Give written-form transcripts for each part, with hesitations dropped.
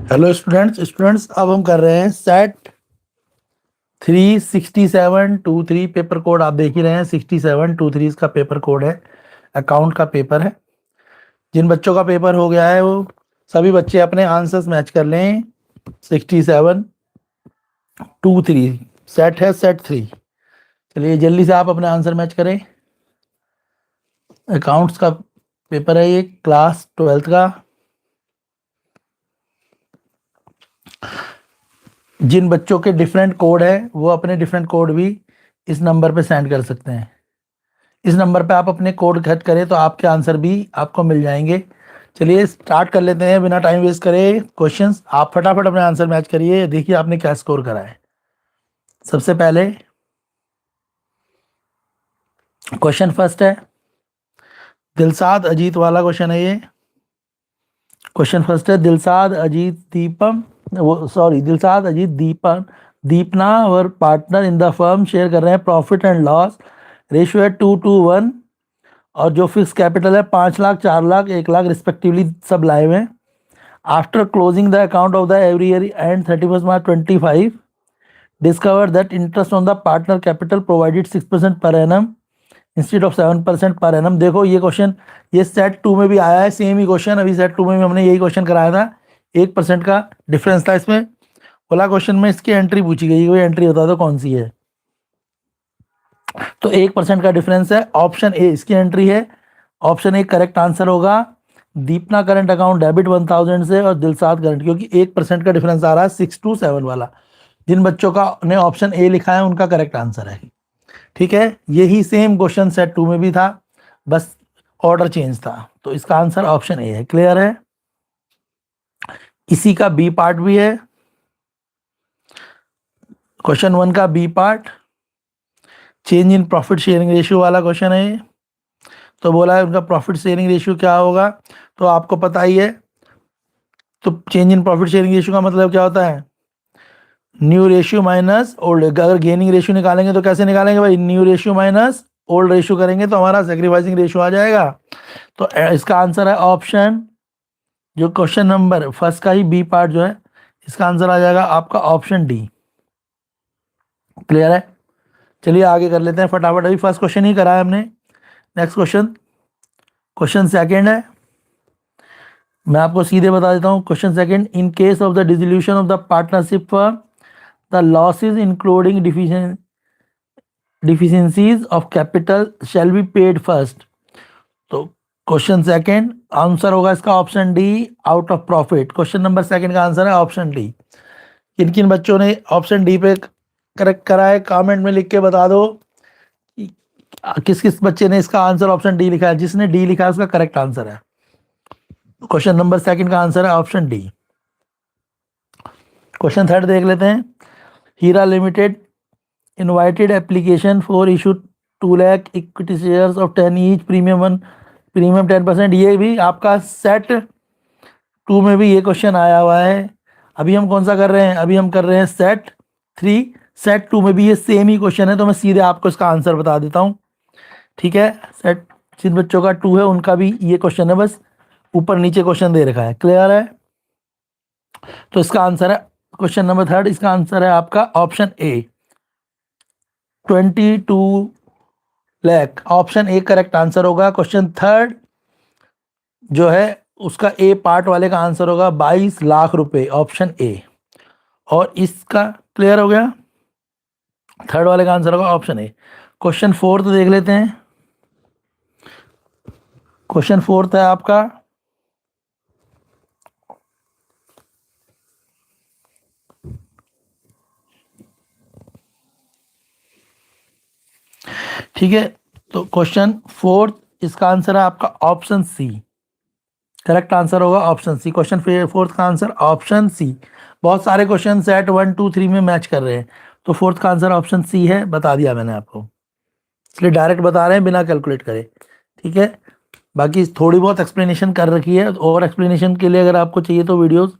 Hello students अब हम कर रहे हैं सेट 36723 पेपर कोड। आप देख ही रहे हैं 6723 इसका पेपर कोड है, अकाउंट का पेपर है। जिन बच्चों का पेपर हो गया है वो सभी बच्चे अपने आंसर्स मैच कर लें। 6723 सेट है, सेट 3। चलिए जल्दी से आप अपने आंसर मैच करें। अकाउंट्स का पेपर है ये, क्लास 12th का। जिन बच्चों के डिफरेंट कोड है वो अपने डिफरेंट कोड भी इस नंबर पे सेंड कर सकते हैं। इस नंबर पे आप अपने कोड खर्च करें तो आपके आंसर भी आपको मिल जाएंगे। चलिए स्टार्ट कर लेते हैं बिना टाइम वेस्ट करे क्वेश्चंस। आप फटाफट अपने आंसर मैच करिए, देखिए आपने क्या स्कोर करा है। सबसे पहले क्वेश्चन फर्स्ट है, दिलसाद अजीत वाला क्वेश्चन है ये। क्वेश्चन फर्स्ट है, दिलसाद अजीत दीपन दीपना और partner in the firm share कर रहे हैं प्रॉफिट एंड लॉस। रेशियो है 2:1 और जो फिक्स कैपिटल है 5 लाख, 4 लाख, 1 लाख रिस्पेक्टिवली सब लाए हुए हैं। After closing the account of the every year and 31 March 25 discover that interest on the partner capital provided 6% per annum instead of 7% per annum. देखो ये क्वेश्चन ये सेट 2 में भी आया है, सेम ही क्वेश्चन। अभी सेट 2 में भी हमने यही क्वेश्चन कराया था, 1% का डिफरेंस था इसमें। बोला क्वेश्चन में इसकी एंट्री पूछी गई, कोई एंट्री बता दो कौन सी है। तो 1% का डिफरेंस है, ऑप्शन ए इसकी एंट्री है। ऑप्शन ए करेक्ट आंसर होगा। दीपना करंट अकाउंट डेबिट 1000 से और दिलसाद करंट, क्योंकि 1% का डिफरेंस आ रहा है 6 to 7 वाला। जिन बच्चों का ने ऑप्शन ए लिखा है उनका करेक्ट आंसर है। ठीक है, यही सेम क्वेश्चन सेट 2 में भी था, बस ऑर्डर चेंज था। तो इसका आंसर ऑप्शन ए है। क्लियर है। इसी का बी पार्ट भी है, क्वेश्चन 1 का B part, change in profit sharing ratio वाला क्वेश्चन है ये। तो बोला है उनका प्रॉफिट शेयरिंग रेशियो क्या होगा, तो आपको पता ही है। तो change in profit sharing ratio का मतलब क्या होता है, न्यू रेशियो माइनस ओल्ड। अगर गेनिंग रेशियो निकालेंगे तो कैसे निकालेंगे भाई, new ratio minus old ratio करेंगे तो हमारा सेक्रीफाइसिंग रेशियो आ जाएगा। तो इसका आंसर है ऑप्शन, जो क्वेश्चन नंबर फर्स्ट का ही बी पार्ट जो है, इसका आंसर आ जाएगा आपका ऑप्शन डी। क्लियर है। चलिए आगे कर लेते हैं फटाफट, अभी फर्स्ट क्वेश्चन ही करा है हमने। नेक्स्ट क्वेश्चन, क्वेश्चन सेकंड है। मैं आपको सीधे बता देता हूँ। Question second, in case of the dissolution of the partnership firm the losses including deficiencies of capital shall be paid first. तो क्वेश्चन सेकंड आंसर होगा इसका option D, out of profit. Question number second का answer है option D. किन किन बच्चों ने option D पे करेक्ट करा है कमेंट में लिख के बता दो। किस किस बच्चे ने इसका आंसर ऑप्शन डी लिखा है। जिसने डी लिखा है उसका करेक्ट आंसर है। क्वेश्चन नंबर सेकंड का आंसर है ऑप्शन डी। क्वेश्चन थर्ड देख लेते हैं। Heera limited invited application for issue 2 lakh equity shares of 10 each, premium 10%। ये भी आपका सेट 2 में भी ये क्वेश्चन आया हुआ है। अभी हम कौन सा कर रहे हैं, अभी हम कर रहे हैं सेट 3। सेट 2 में भी ये सेम ही क्वेश्चन है, तो मैं सीधे आपको इसका आंसर बता देता हूँ। ठीक है, सेट जिन बच्चों का 2 है उनका भी ये क्वेश्चन है, बस ऊपर नीचे क्वेश्चन दे रखा है। क्लियर है। तो इसका आंसर है क्वेश्चन नंबर थर्ड, इसका आंसर है आपका option A 22 lakh. Option A correct answer होगा। क्वेश्चन थर्ड जो है उसका ए पार्ट वाले का आंसर होगा 22 लाख रुपए, ऑप्शन ए। और इसका क्लियर हो गया, थर्ड वाले का आंसर होगा ऑप्शन ए। क्वेश्चन फोर्थ देख लेते हैं। क्वेश्चन फोर्थ है आपका, ठीक है। तो क्वेश्चन फोर्थ इसका आंसर है आपका ऑप्शन सी। करेक्ट आंसर होगा ऑप्शन सी। क्वेश्चन फोर्थ का आंसर ऑप्शन सी। बहुत सारे क्वेश्चन सेट 1 2 3 में मैच कर रहे हैं, तो फोर्थ का आंसर ऑप्शन सी है, बता दिया मैंने आपको, इसलिए डायरेक्ट बता रहे हैं बिना कैलकुलेट करे। ठीक है, बाकी थोड़ी बहुत एक्सप्लेनेशन कर रखी है, और एक्सप्लेनेशन के लिए अगर आपको चाहिए तो वीडियोस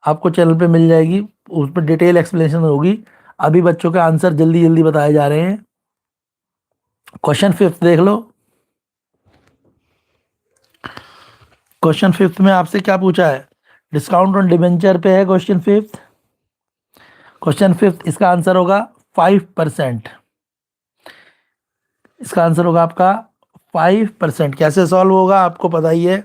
आपको चैनल पे मिल जाएगी, उस पर डिटेल एक्सप्लेनेशन होगी। अभी बच्चों के आंसर जल्दी जल्दी बताए जा रहे हैं। क्वेश्चन फिफ्थ देख लो। क्वेश्चन फिफ्थ में आपसे क्या पूछा है, डिस्काउंट ऑन डिबेंचर पे है क्वेश्चन फिफ्थ। क्वेश्चन फिफ्थ इसका आंसर होगा 5%। इसका आंसर होगा आपका 5%। कैसे सॉल्व होगा आपको पता ही है।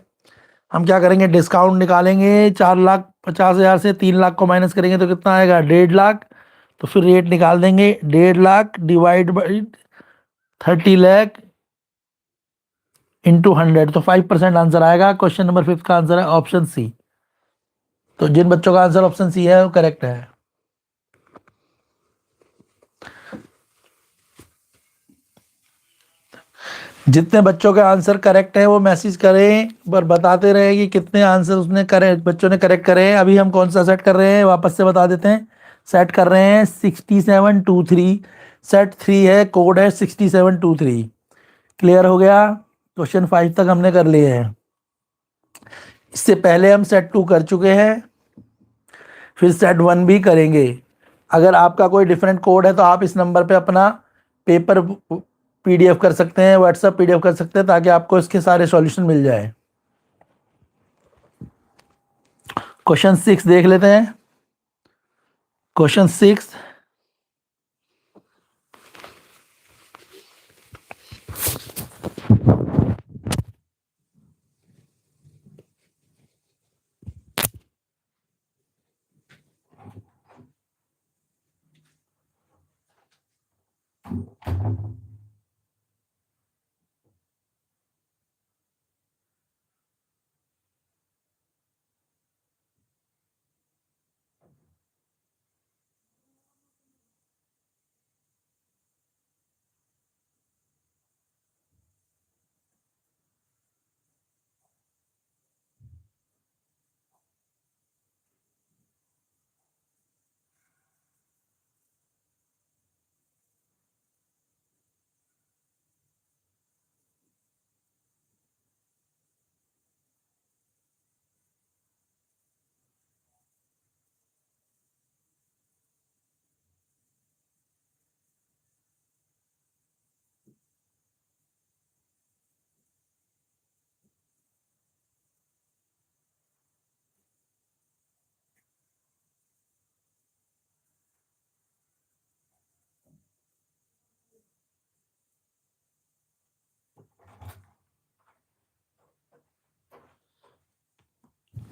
हम क्या करेंगे, डिस्काउंट निकालेंगे 4,50,000 से 3 लाख को माइनस करेंगे तो कितना आएगा 1.5 लाख। तो फिर रेट निकाल देंगे 1.5 lakh divide by 30 lakh into 100, तो 5% आंसर आएगा। क्वेश्चन नंबर फिफ्थ का आंसर है ऑप्शन सी। तो जिन बच्चों का आंसर ऑप्शन सी है वो करेक्ट है। जितने बच्चों के आंसर करेक्ट है वो मैसेज करें, पर बताते रहे कि कितने आंसर उसने करेक्ट बच्चों ने करेक्ट करे हैं। अभी हम कौन सा सेट कर रहे हैं वापस से बता देते हैं। सेट कर रहे हैं 6723। सेट 3 है, कोड है 6723। क्लियर हो गया। क्वेश्चन 5 तक हमने कर लिए हैं। इससे पहले हम सेट 2 कर चुके हैं, फिर सेट 1 भी करेंगे। अगर आपका कोई डिफरेंट कोड है तो आप इस नंबर पे अपना पेपर पीडीएफ कर सकते हैं, व्हाट्सएप पीडीएफ कर सकते हैं, ताकि आपको इसके सारे सॉल्यूशन मिल जाए। क्वेश्चन 6 देख लेते हैं। क्वेश्चन 6,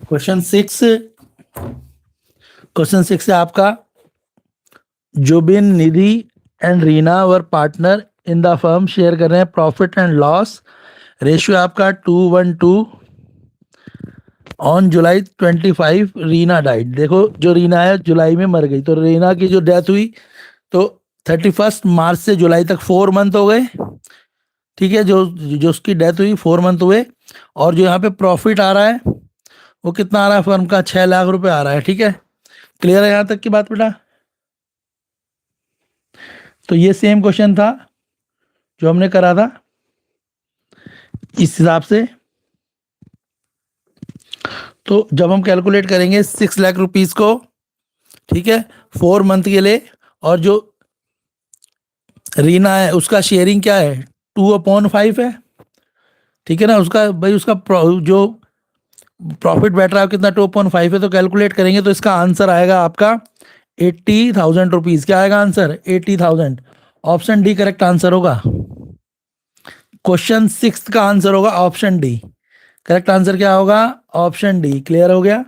क्वेश्चन 6 है आपका, Zubin, Nidhi and Reena were partner in the firm, share कर रहे हैं प्रॉफिट एंड लॉस। रेशियो आपका 2:1 ऑन जुलाई 25 रीना डाइड। देखो जो रीना है जुलाई में मर गई, तो रीना की जो डेथ हुई तो 31 मार्च से जुलाई तक 4 मंथ हो गए। ठीक है, जो जो उसकी डेथ हुई 4 मंथ हुए। और जो यहाँ पे प्रॉफिट आ रहा है वो कितना आ रहा है फर्म का, 6 लाख रुपए आ रहा है। ठीक है, क्लियर है यहाँ तक की बात बेटा। तो ये सेम क्वेश्चन था जो हमने करा था इस हिसाब से। तो जब हम कैलकुलेट करेंगे 6 लाख रुपीज को, ठीक है, 4 मंथ के लिए, और जो रीना है उसका शेयरिंग क्या है 2/5 है। ठीक है ना, उसका भाई उसका जो प्रॉफिट बैठ रहा है कितना 2/5 है, तो कैलकुलेट करेंगे तो इसका आंसर आएगा आपका 80,000 रुपीज। क्या आएगा answer 80,000। Option D correct answer होगा। क्वेश्चन 6 का आंसर होगा ऑप्शन डी। करेक्ट आंसर क्या होगा, ऑप्शन डी। क्लियर हो गया।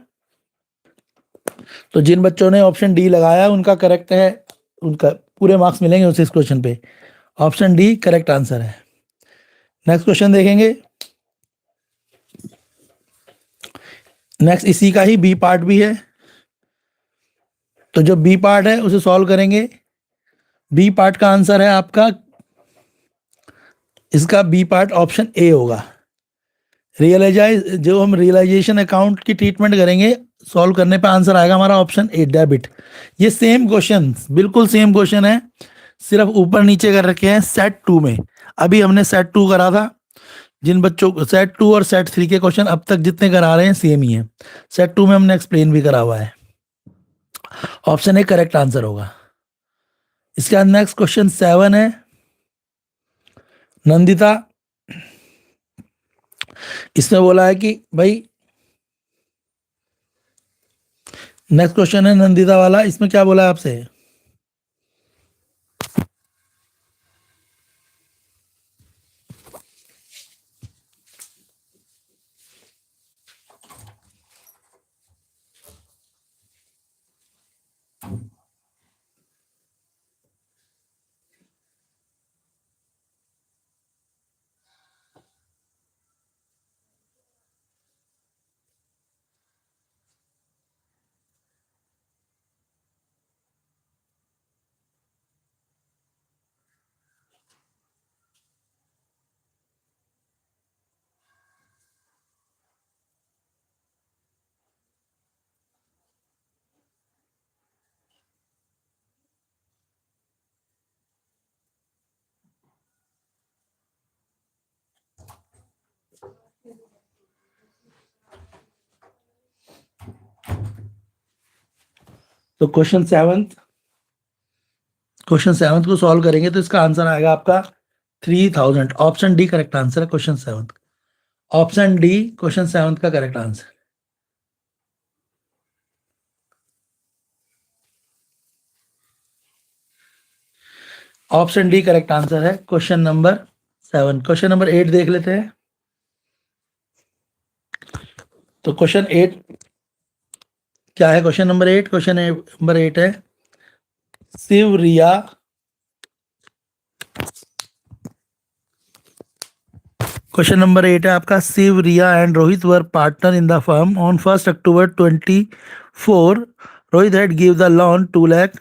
तो जिन बच्चों ने ऑप्शन डी लगाया उनका करेक्ट है, उनका पूरे मार्क्स मिलेंगे उस क्वेश्चन पे। ऑप्शन डी करेक्ट आंसर है। नेक्स्ट क्वेश्चन देखेंगे। नेक्स्ट इसी का ही बी पार्ट भी है, तो जो बी पार्ट है उसे सॉल्व करेंगे। बी पार्ट का आंसर है आपका, इसका बी पार्ट ऑप्शन ए होगा। जो हम रियलाइजेशन अकाउंट की ट्रीटमेंट करेंगे, सॉल्व करने पे आंसर आएगा हमारा ऑप्शन ए, डेबिट। ये सेम क्वेश्चन, बिल्कुल सेम क्वेश्चन है, सिर्फ ऊपर नीचे कर रखे हैं सेट 2 में। अभी हमने सेट 2 करा था। जिन बच्चों को सेट 2 और सेट 3 के क्वेश्चन अब तक जितने करा रहे हैं सेम ही है। सेट 2 में हमने एक्सप्लेन भी करा हुआ है। ऑप्शन ए करेक्ट आंसर होगा। इसके बाद नेक्स्ट क्वेश्चन 7 है। नंदिता, इसमें बोला है कि भाई नेक्स्ट क्वेश्चन है नंदिता वाला, इसमें क्या बोला है आपसे? तो क्वेश्चन 7 को सॉल्व करेंगे तो इसका आंसर आएगा आपका 3000। ऑप्शन डी करेक्ट आंसर है क्वेश्चन 7। ऑप्शन डी क्वेश्चन 7 का correct answer. Option D correct answer है क्वेश्चन नंबर 7। क्वेश्चन नंबर 8 देख लेते हैं। तो क्वेश्चन 8 क्या है? क्वेश्चन नंबर 8 है शिव रिया क्वेश्चन नंबर 8 है आपका, Shiv Riya and Rohit were partner in the firm on 1 October 24। Rohit had give the loan 2 lakh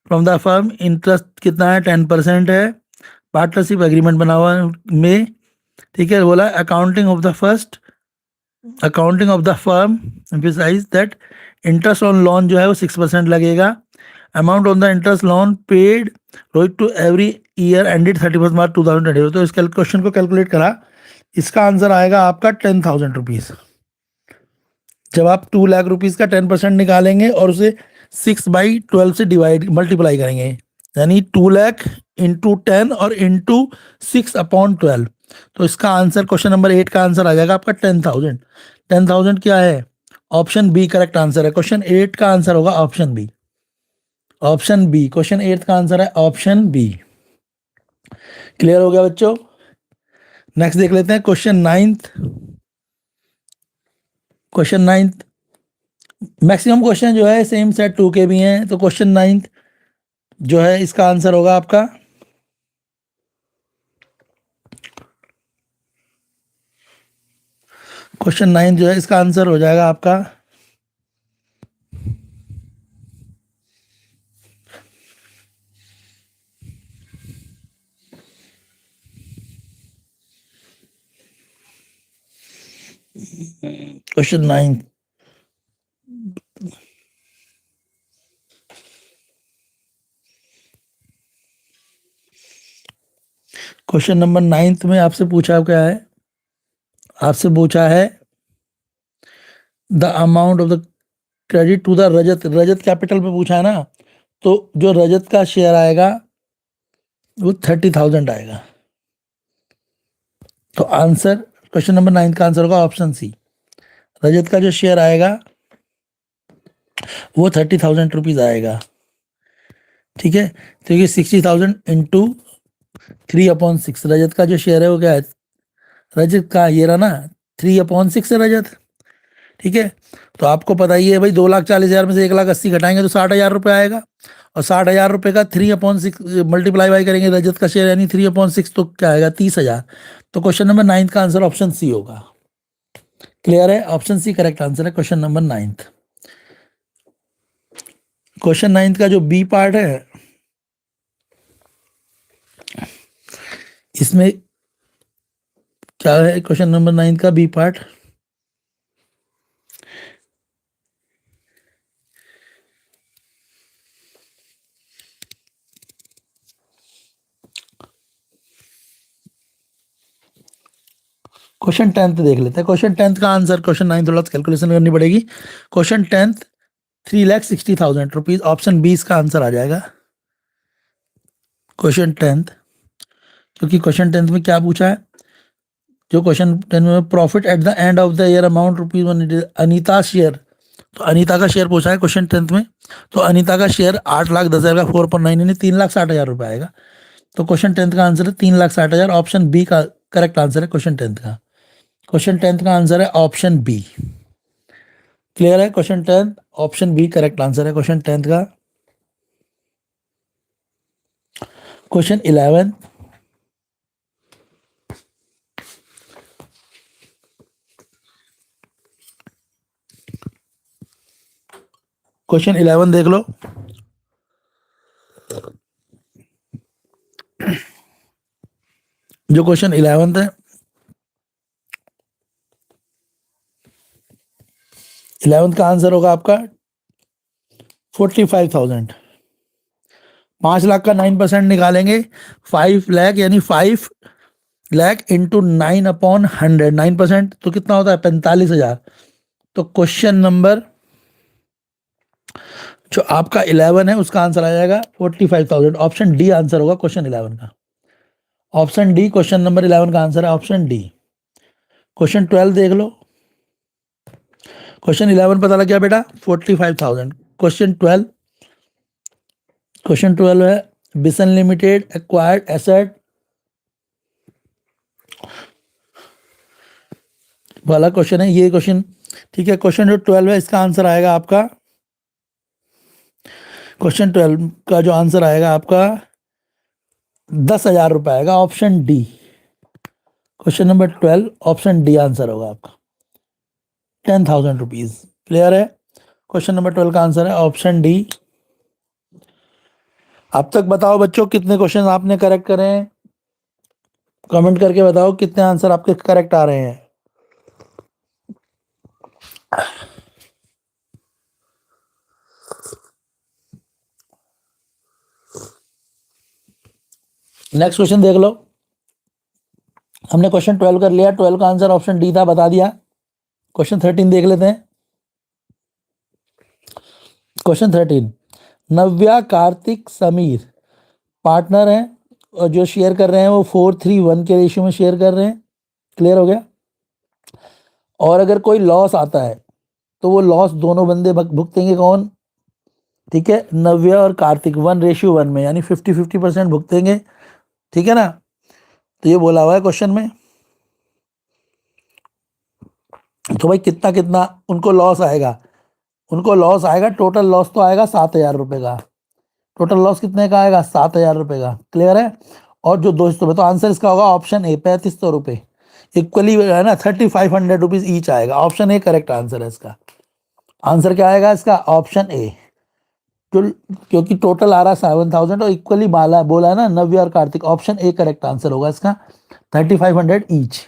from the firm. Interest कितना है? 10% है। पार्टनरशिप एग्रीमेंट बना हुआ है में, ठीक है। बोला accounting of the firm emphasise that interest on loan जो है वो 6% लगेगा। Amount on the interest loan paid Rohit to every year ended 31 March 2020। तो इस क्वेश्चन को कैलकुलेट करा, इसका आंसर आएगा आपका 10,000 रुपीज़। जब आप 2 लाख रुपीज़ का 10% निकालेंगे और उसे 6/12 से मल्टीप्लाई करेंगे, यानी 2 लाख इंटू 10 और इंटू 6/12। तो इसका आंसर क्वेश्चन नंबर 8 का आंसर आ जाएगा आपका 10,000। 10,000 क्या है? ऑप्शन बी करेक्ट आंसर है। क्वेश्चन 8 का आंसर होगा ऑप्शन बी। क्वेश्चन 8 का आंसर है ऑप्शन बी। क्लियर हो गया बच्चों? नेक्स्ट देख लेते हैं क्वेश्चन 9। मैक्सिमम क्वेश्चन जो है सेम सेट 2 के भी हैं। तो क्वेश्चन 9 जो है इसका आंसर होगा आपका क्वेश्चन 9 जो है इसका आंसर हो जाएगा आपका क्वेश्चन 9। क्वेश्चन नंबर 9 में आपसे पूछा क्या है? आपसे पूछा है the amount of the credit to the Rajat capital में पूछा है ना। तो जो रजत का शेयर आएगा वो 30,000 आएगा। तो आंसर क्वेश्चन नंबर 9 का आंसर होगा ऑप्शन सी। रजत का जो शेयर आएगा वो 30,000 रुपीज़ आएगा, ठीक है। तो ये 60,000 इंटू 3/6। रजत का जो शेयर है वो क्या है? रजत का ये रहा ना, 3/6 है रजत, ठीक है। तो आपको पता ही है भाई, 2,40,000 में से 1,80,000 घटाएंगे तो 60,000 रुपये आएगा। और 60,000 रुपये का 3/6 मल्टीप्लाई बाई करेंगे रजत का शेयर, यानी 3/6 तो क्या आएगा? 30,000। तो क्वेश्चन नंबर 9 का आंसर ऑप्शन सी होगा। क्लियर है? ऑप्शन सी करेक्ट आंसर है क्वेश्चन नंबर 9। क्वेश्चन 9 का जो बी पार्ट है, इसमें क्या है? क्वेश्चन नंबर 9 का बी पार्ट क्वेश्चन 10 देख लेते हैं। क्वेश्चन 10 का आंसर क्वेश्चन 9 थोड़ा कैलकुलेशन करनी पड़ेगी। Question 10 3,60,000 rupees. ऑप्शन 20 का आंसर आ जाएगा क्वेश्चन 10। क्योंकि क्वेश्चन 10 में क्या पूछा है? जो क्वेश्चन 10 में profit at the end of the year amount ₹1 Anita share तो अनीता का शेयर पूछा है क्वेश्चन 10th में, तो अनीता का शेयर 8,10,000 का 4.9 यानी 3,60,000 रुपये आएगा। तो क्वेश्चन 10th का आंसर है 3,60,000, ऑप्शन बी का करेक्ट आंसर है क्वेश्चन 10th का। क्वेश्चन 10th का आंसर है ऑप्शन बी। क्लियर है? Question 10th option B correct answer है क्वेश्चन 10th का। क्वेश्चन 11, क्वेश्चन 11 देख लो। जो क्वेश्चन 11 है, 11th का आंसर होगा आपका 45,000। 5 लाख का 9% निकालेंगे, 5 लाख यानी 5 लाख इंटू 9/100, 9% तो कितना होता है 45,000। तो क्वेश्चन नंबर जो आपका 11 है उसका आंसर आ जाएगा 45,000। ऑप्शन डी आंसर होगा क्वेश्चन 11 का। ऑप्शन डी क्वेश्चन नंबर 11 का आंसर है ऑप्शन डी। क्वेश्चन 12 देख लो। क्वेश्चन 11 पता लग गया बेटा 45,000। क्वेश्चन 12 है बिसन लिमिटेड एक्वायर्ड एसेट वाला क्वेश्चन है ये क्वेश्चन। ठीक है, क्वेश्चन जो 12 है इसका आंसर आएगा आपका, क्वेश्चन 12 का जो आंसर आएगा आपका 10,000 रुपये आएगा, option D. Question number 12 option D answer होगा आपका 10,000 रुपीज। क्लियर है? क्वेश्चन नंबर 12 का आंसर है ऑप्शन डी। अब तक बताओ बच्चों कितने क्वेश्चन आपने करेक्ट करे हैं, कमेंट करके बताओ कितने आंसर आपके करेक्ट आ रहे हैं। नेक्स्ट क्वेश्चन देख लो। हमने क्वेश्चन 12 कर लिया, 12 का आंसर ऑप्शन डी था, बता दिया। क्वेश्चन 13 देख लेते हैं। क्वेश्चन 13, नव्या, कार्तिक, समीर पार्टनर हैं और जो शेयर कर रहे हैं वो 4:3:1 के रेशियो में शेयर कर रहे हैं। क्लियर हो गया? और अगर कोई लॉस आता है तो वो लॉस दोनों बंदे भुगतेंगे। कौन? ठीक है, नव्या और कार्तिक 1:1 में यानी 50-50% भुगतेंगे। ठीक है ना? तो ये बोला हुआ है क्वेश्चन में। तो भाई कितना कितना उनको लॉस आएगा? उनको लॉस आएगा, टोटल लॉस तो आएगा 7,000 रुपये का। टोटल लॉस कितने का आएगा? 7,000 रुपये का। क्लियर है? और जो 200 में, तो आंसर इसका होगा ऑप्शन ए 3,500 रुपये। इक्वली है ना 3,500 रुपीज ईच आएगा। ऑप्शन ए करेक्ट आंसर है इसका। आंसर क्या आएगा इसका? Option A. क्योंकि टोटल आ रहा है 7,000 और इक्वली बोला है ना नव्या और Kartik. Option A correct answer होगा इसका 3,500 ईच।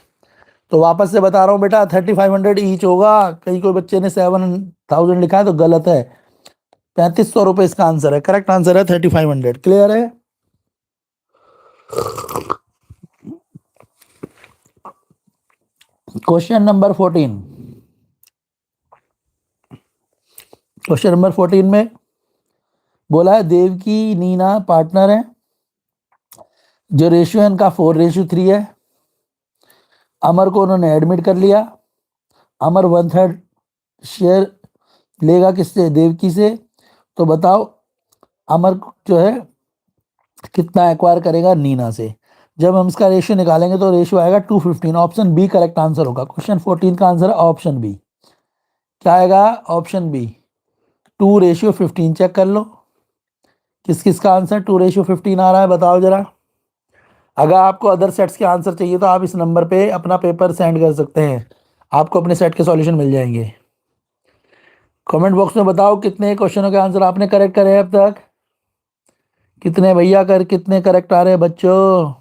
तो वापस से बता रहा हूँ बेटा 3,500 ईच होगा। कहीं कोई बच्चे ने 7,000 लिखा है तो गलत है। 3,500 रुपये इसका आंसर है। करेक्ट आंसर है 3,500। क्लियर है? Question number 14। क्वेश्चन नंबर 14 में बोला है देवकी, नीना पार्टनर है, जो रेशियो है इनका 4:3 है। अमर को उन्होंने एडमिट कर लिया। अमर 1/3 शेयर लेगा किससे? देवकी से। तो बताओ अमर जो है कितना एक्वायर करेगा? नीना से। जब हम इसका रेशियो निकालेंगे तो रेशियो आएगा 2:15। ऑप्शन बी करेक्ट आंसर होगा। क्वेश्चन 14 का आंसर है ऑप्शन बी। क्या आएगा? Option B 2:15। चेक कर लो किस किस का आंसर 2:15 आ रहा है, बताओ जरा। अगर आपको अदर सेट्स के आंसर चाहिए तो आप इस नंबर पे अपना पेपर सेंड कर सकते हैं, आपको अपने सेट के सॉल्यूशन मिल जाएंगे। कमेंट बॉक्स में बताओ कितने क्वेश्चनों के आंसर आपने करेक्ट करे अब तक। कितने भैया कितने करेक्ट आ रहे हैं बच्चों?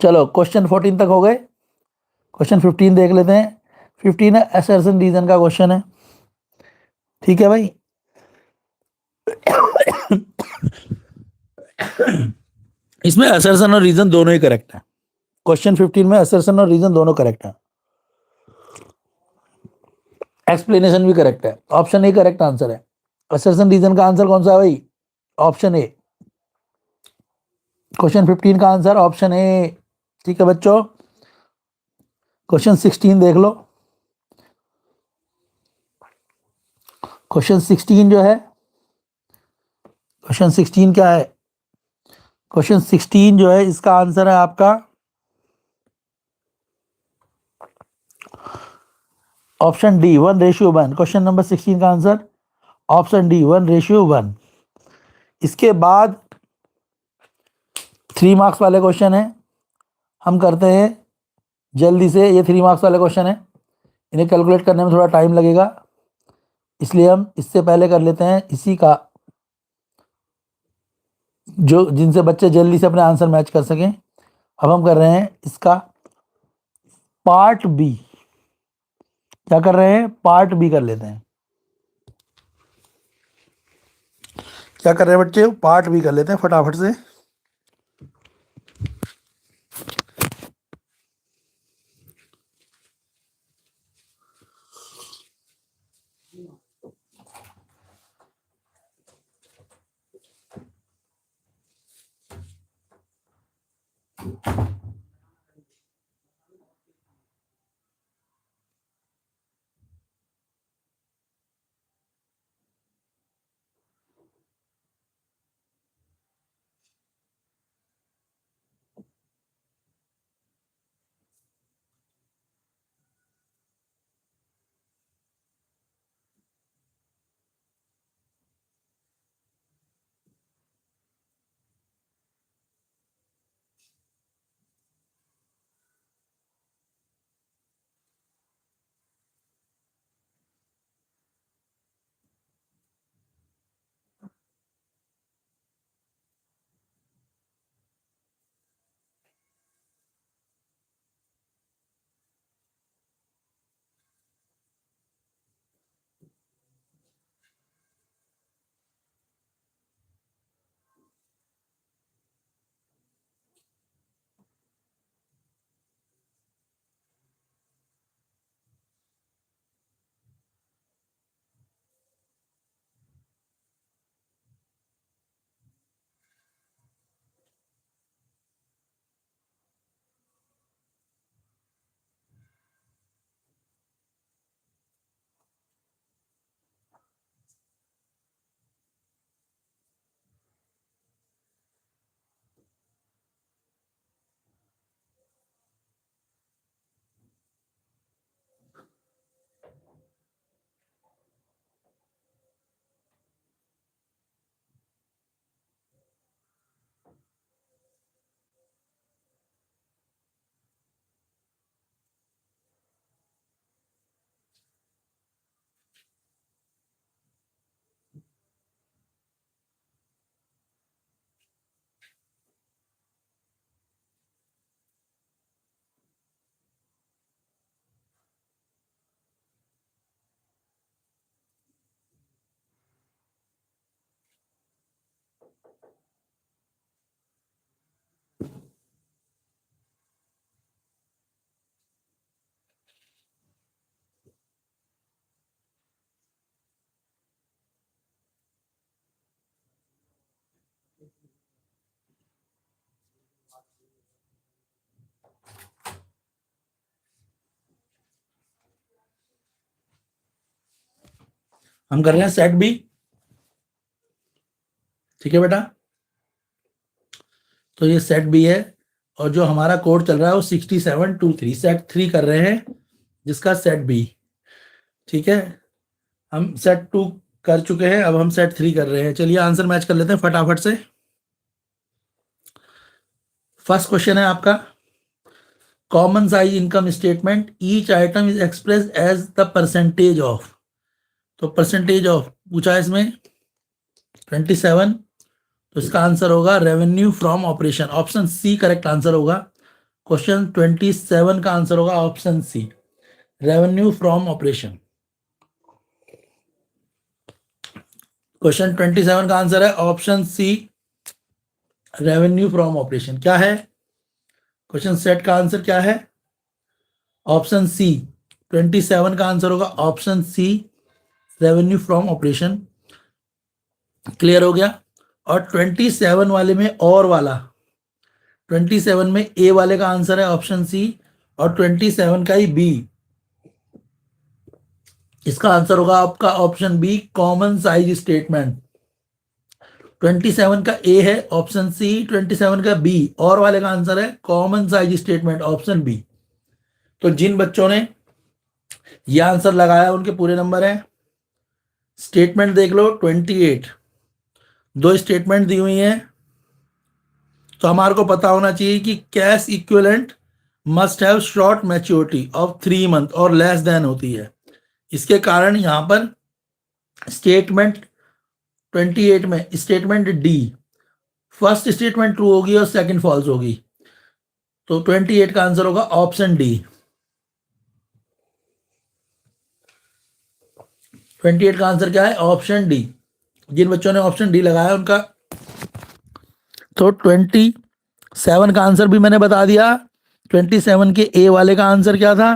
चलो क्वेश्चन 14 तक हो गए। क्वेश्चन 15 देख लेते हैं। 15 है असर्शन रीजन का क्वेश्चन है। ठीक है भाई। इसमें असर्शन और रीजन दोनों ही करेक्ट है। क्वेश्चन 15 में असर्शन और रीजन दोनों करेक्ट है। एक्सप्लेनेशन भी करेक्ट है। ऑप्शन ए करेक्ट आंसर है। असर्शन रीजन का आंसर कौन सा है भाई? Option A. क्वेश्चन 15 का आंसर ऑप्शन ए। ठीक है बच्चों। क्वेश्चन 16 देख लो। क्वेश्चन 16 जो है, क्वेश्चन 16 क्या है? क्वेश्चन 16 जो है इसका आंसर है आपका ऑप्शन डी 1:1। क्वेश्चन नंबर 16 का आंसर ऑप्शन डी 1:1। इसके बाद 3 मार्क्स वाले क्वेश्चन है, हम करते हैं जल्दी से। ये 3 मार्क्स वाले क्वेश्चन है, इन्हें कैलकुलेट करने में थोड़ा टाइम लगेगा, इसलिए हम इससे पहले कर लेते हैं इसी का, जो जिनसे बच्चे जल्दी से अपने आंसर मैच कर सकें। अब हम कर रहे हैं इसका पार्ट बी। क्या कर रहे हैं? पार्ट बी कर लेते हैं। क्या कर रहे हैं बच्चे? पार्ट बी कर लेते हैं फटाफट से। हम कर रहे हैं सेट बी। ठीक है बेटा, तो ये सेट बी है, और जो हमारा कोड चल रहा है वो 6723 सेट 3 कर रहे हैं, जिसका सेट बी। ठीक है, हम सेट 2 कर चुके हैं, अब हम सेट 3 कर रहे हैं। चलिए आंसर मैच कर लेते हैं फटाफट से। फर्स्ट क्वेश्चन है आपका common size income statement, each item is express as the percentage of. तो परसेंटेज ऑफ पूछा है इसमें 27, तो इसका आंसर होगा revenue from operation, option C correct answer होगा। क्वेश्चन 27 का आंसर होगा option C, revenue from operation. Question 27 का आंसर है option C, revenue from operation. क्या है क्वेश्चन सेट का आंसर? क्या है? ऑप्शन सी। 27 का आंसर होगा option C, revenue from operation. Clear हो गया? और 27 वाले में और वाला, 27 में ए वाले का आंसर है ऑप्शन सी, और 27 का ही बी। इसका आंसर होगा आपका option B, common size statement. 27 का ए है ऑप्शन सी, 27 का बी, और वाले का आंसर है common size statement option B. तो जिन बच्चों ने ये आंसर लगाया उनके पूरे नंबर हैं। स्टेटमेंट देख लो 28, दो स्टेटमेंट दी हुई हैं। तो हमारे को पता होना चाहिए कि cash equivalent must have short maturity of 3 month और लेस देन होती है। इसके कारण यहां पर स्टेटमेंट 28 में statement D, first statement true होगी और सेकंड फॉल्स होगी। तो 28 का आंसर होगा ऑप्शन डी। 28 का आंसर क्या है? Option D. जिन बच्चों ने ऑप्शन डी लगाया उनका, तो 27 का आंसर भी मैंने बता दिया। 27 के ए वाले का आंसर क्या था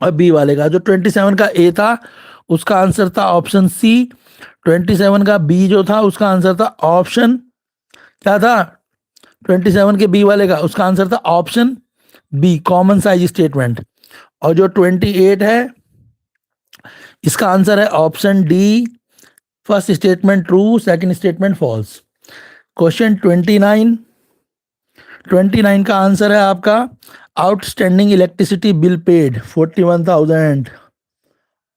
और बी वाले का। जो 27 का ए था उसका आंसर था ऑप्शन सी। 27 का बी जो था उसका आंसर था ऑप्शन क्या था? 27 के बी वाले का उसका आंसर था option B, common size statement. और जो 28 है इसका आंसर है option D, first statement true, second statement false. Question 29 का आंसर है आपका outstanding electricity bill paid 41,000,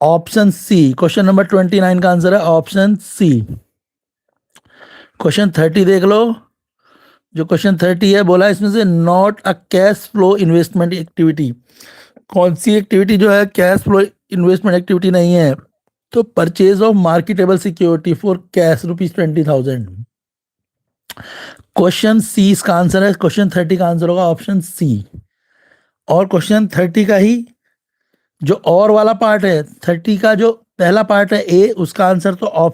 option C. Question number 29 का आंसर है ऑप्शन सी। क्वेश्चन 30 देख लो। जो क्वेश्चन 30 है बोला इसमें से not a cash flow investment activity, कौन सी एक्टिविटी जो है कैश फ्लो इन्वेस्टमेंट एक्टिविटी नहीं है? तो purchase of marketable security for cash ₹20,000। Question C इसका आंसर है। क्वेश्चन 30 का आंसर होगा ऑप्शन सी। और क्वेश्चन 30 का ही जो और वाला पार्ट है, 30 का जो पहला पार्ट है ए, उसका आंसर तो ऑप्शन